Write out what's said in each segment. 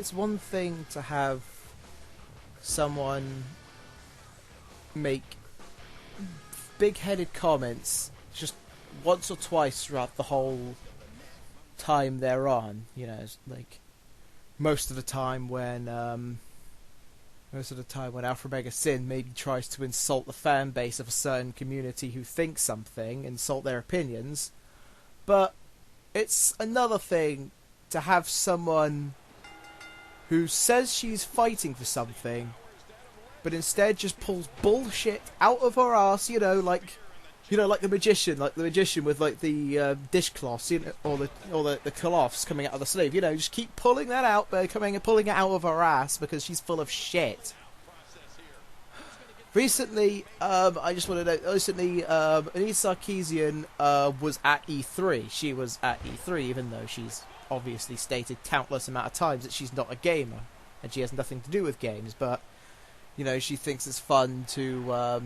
it's one thing to have someone make big-headed comments just once or twice throughout the whole time they're on. You know, it's like most of the time when Alpha Omega Sin maybe tries to insult the fan base of a certain community who thinks something, insult their opinions. But it's another thing to have someone who says she's fighting for something, but instead just pulls bullshit out of her ass, like the magician with like the dishcloths, or the cloths coming out of the sleeve. Just keep pulling that out, pulling it out of her ass because she's full of shit. Recently, I just want to note, Anita Sarkeesian was at E3. She was at E3, even though she's obviously stated countless amount of times that she's not a gamer and she has nothing to do with games. But she thinks it's fun to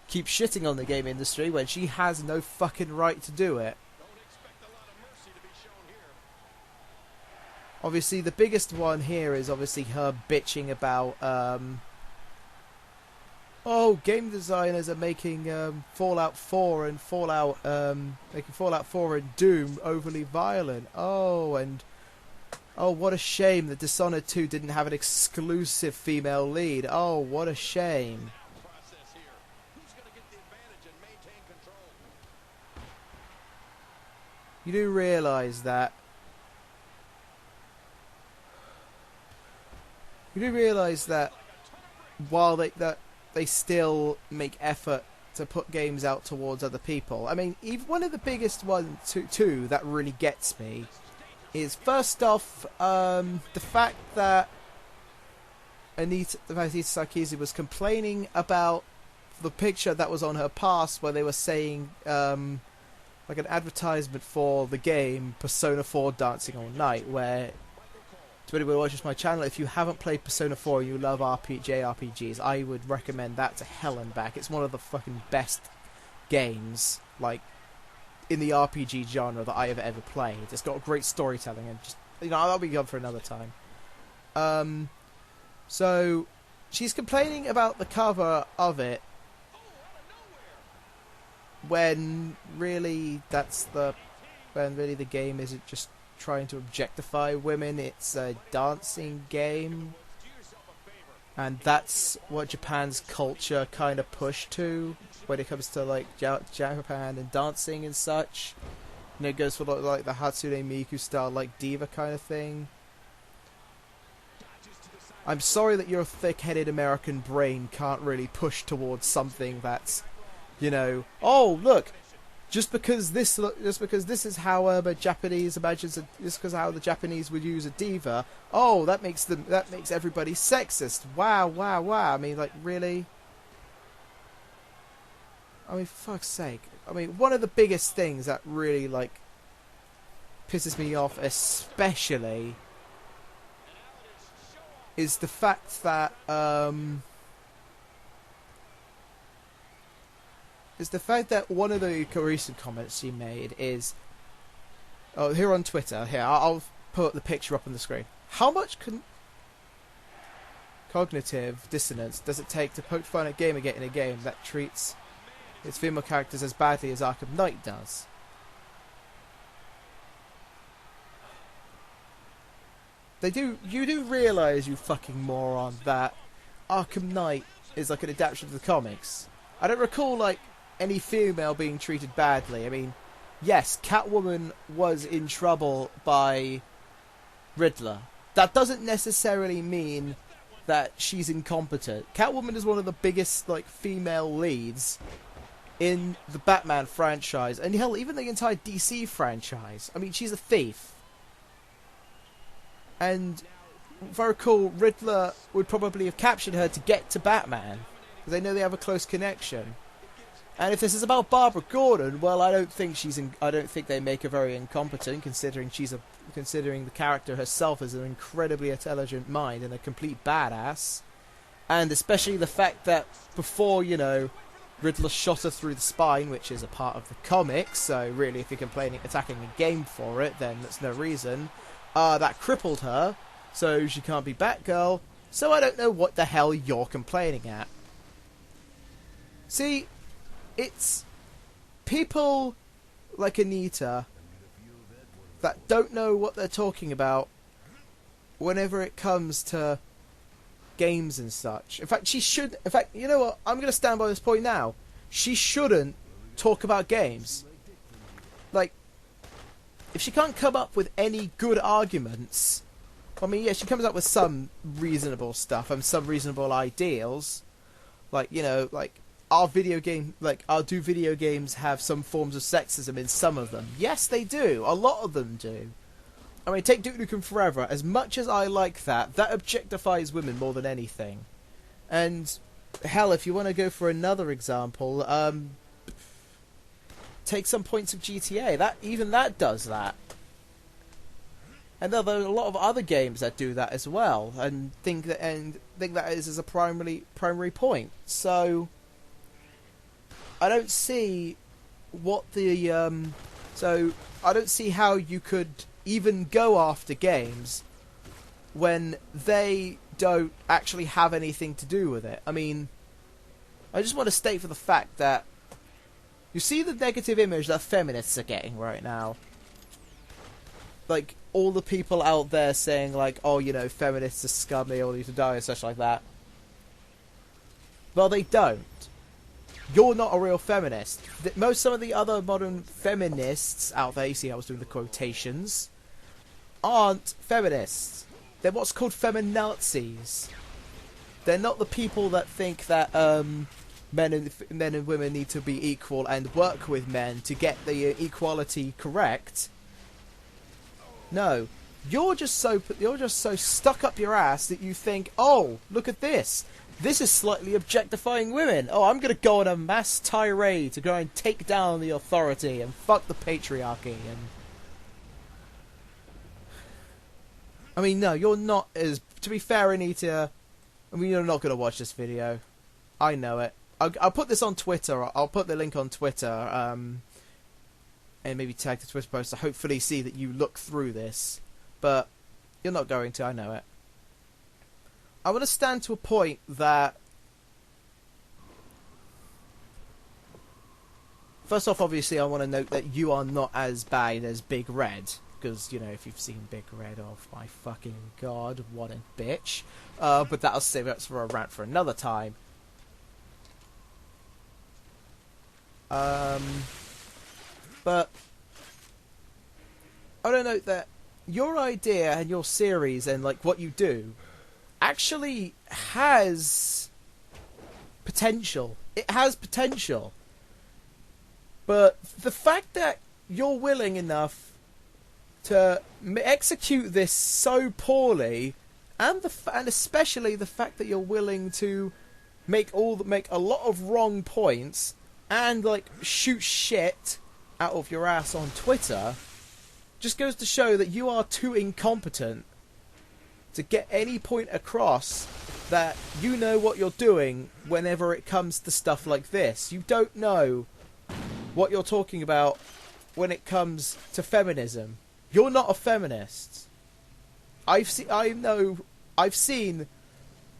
keep shitting on the game industry when she has no fucking right to do it. Obviously, the biggest one here is obviously her bitching about game designers are making Fallout 4 and Fallout 4 and Doom overly violent. What a shame that Dishonored 2 didn't have an exclusive female lead. Oh, what a shame. You do realise that while they still make effort to put games out towards other people. I mean, even one of the biggest ones too that really gets me is, first off, the fact that Anita Sarkeesian was complaining about the picture that was on her pass where they were saying like an advertisement for the game Persona 4 Dancing All Night, where, to anyone who watches my channel, if you haven't played Persona 4 and you love JRPGs, I would recommend that to hell and back. It's one of the fucking best games, like, in the RPG genre that I have ever played. It's got great storytelling, and just, that'll be good for another time. So, she's complaining about the cover of it, when really the game isn't just trying to objectify women. It's a dancing game, and that's what Japan's culture kind of pushed to when it comes to like Japan and dancing and such. It goes for like the Hatsune Miku style, like diva kind of thing. I'm sorry that your thick-headed American brain can't really push towards something that's, oh look, just because this is how Japanese imagines it, just because how the Japanese would use a diva, that makes everybody sexist. Wow. I mean, like, really? I mean, for fuck's sake. I mean, one of the biggest things that really, like, pisses me off especially is the fact that one of the recent comments she made is, here on Twitter, I'll put the picture up on the screen. How much cognitive dissonance does it take to poke fun at Gamergate in a game that treats its female characters as badly as Arkham Knight does? You do realise, you fucking moron, that Arkham Knight is like an adaptation of the comics. I don't recall, like, any female being treated badly. I mean, yes, Catwoman was in trouble by Riddler. That doesn't necessarily mean that she's incompetent. Catwoman is one of the biggest, like, female leads in the Batman franchise, and hell, even the entire DC franchise. I mean, she's a thief. And if I recall, Riddler would probably have captured her to get to Batman, because they know they have a close connection. And if this is about Barbara Gordon, well, I don't think they make her very incompetent, considering the character herself is an incredibly intelligent mind and a complete badass. And especially the fact that before, Riddler shot her through the spine, which is a part of the comics, so really if you're attacking a game for it, then that's no reason. That crippled her. so she can't be Batgirl, so I don't know what the hell you're complaining at. See, it's people like Anita that don't know what they're talking about whenever it comes to games and such. In fact, you know what? I'm going to stand by this point now. She shouldn't talk about games. Like, if she can't come up with any good arguments, I mean, yeah, she comes up with some reasonable stuff and some reasonable ideals. Like, you know, like, do video games have some forms of sexism in some of them? Yes, they do. A lot of them do. I mean, take Duke Nukem Forever. As much as I like that objectifies women more than anything. And, hell, if you want to go for another example, take some points of GTA. Even that does that. And there are a lot of other games that do that as well, and think that is as a primary point. So I don't see what the I don't see how you could even go after games when they don't actually have anything to do with it. I mean, I just want to state for the fact that you see the negative image that feminists are getting right now. Like, all the people out there saying, like, oh, you know, feminists are scummy, all need to die, and such like that. Well, they don't. You're not a real feminist. Some of the other modern feminists out there, you see I was doing the quotations, aren't feminists. They're what's called feminazis. They're not the people that think that men and women need to be equal and work with men to get the equality correct. No, you're just so stuck up your ass that you think, oh, look at this. This is slightly objectifying women. Oh, I'm going to go on a mass tirade to go and take down the authority and fuck the patriarchy. And I mean, no, you're not as... To be fair, Anita, I mean, you're not going to watch this video. I know it. I'll put this on Twitter. I'll put the link on Twitter, and maybe tag the Twitter post to hopefully see that you look through this. But you're not going to, I know it. I want to stand to a point that... First off, obviously, I want to note that you are not as bad as Big Red. Because, you know, if you've seen Big Red, oh my fucking god, what a bitch. But that'll save us for a rant for another time. But I want to note that your idea and your series and, like, what you do actually has potential. It has potential. But the fact that you're willing enough to execute this so poorly, and especially the fact that you're willing to make a lot of wrong points and, like, shoot shit out of your ass on Twitter, just goes to show that you are too incompetent to get any point across that you know what you're doing whenever it comes to stuff like this. You don't know what you're talking about when it comes to feminism. You're not a feminist. I've seen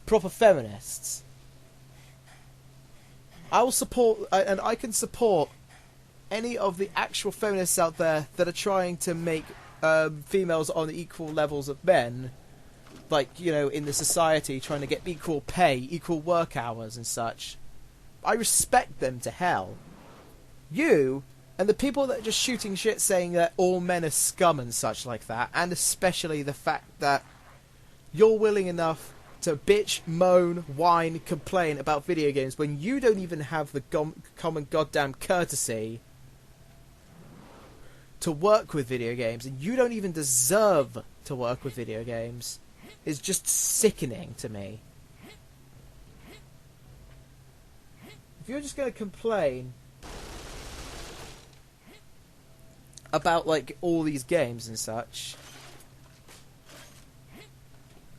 proper feminists. I will support, and I can support any of the actual feminists out there that are trying to make females on equal levels of men. Like, you know, in the society, trying to get equal pay, equal work hours and such. I respect them to hell. You, and the people that are just shooting shit saying that all men are scum and such like that, and especially the fact that you're willing enough to bitch, moan, whine, complain about video games when you don't even have the common goddamn courtesy to work with video games, and you don't even deserve to work with video games, is just sickening to me. If you're just going to complain about, like, all these games and such,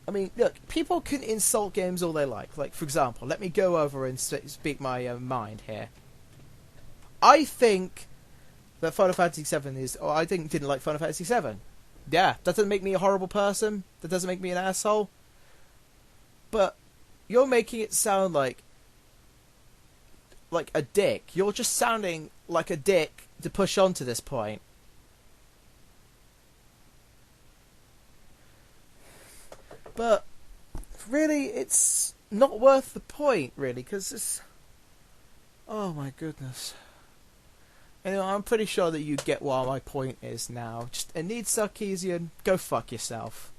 I mean, look, people can insult games all they like. Like, for example, let me go over and speak my mind here. I think that Final Fantasy VII is... Or I didn't like Final Fantasy VII. Yeah, that doesn't make me a horrible person. That doesn't make me an asshole. But you're making it sound like a dick. You're just sounding like a dick to push on to this point. But really, it's not worth the point, really, because it's... Oh my goodness. Anyway, I'm pretty sure that you get what my point is now. Just Anita Sarkeesian, go fuck yourself.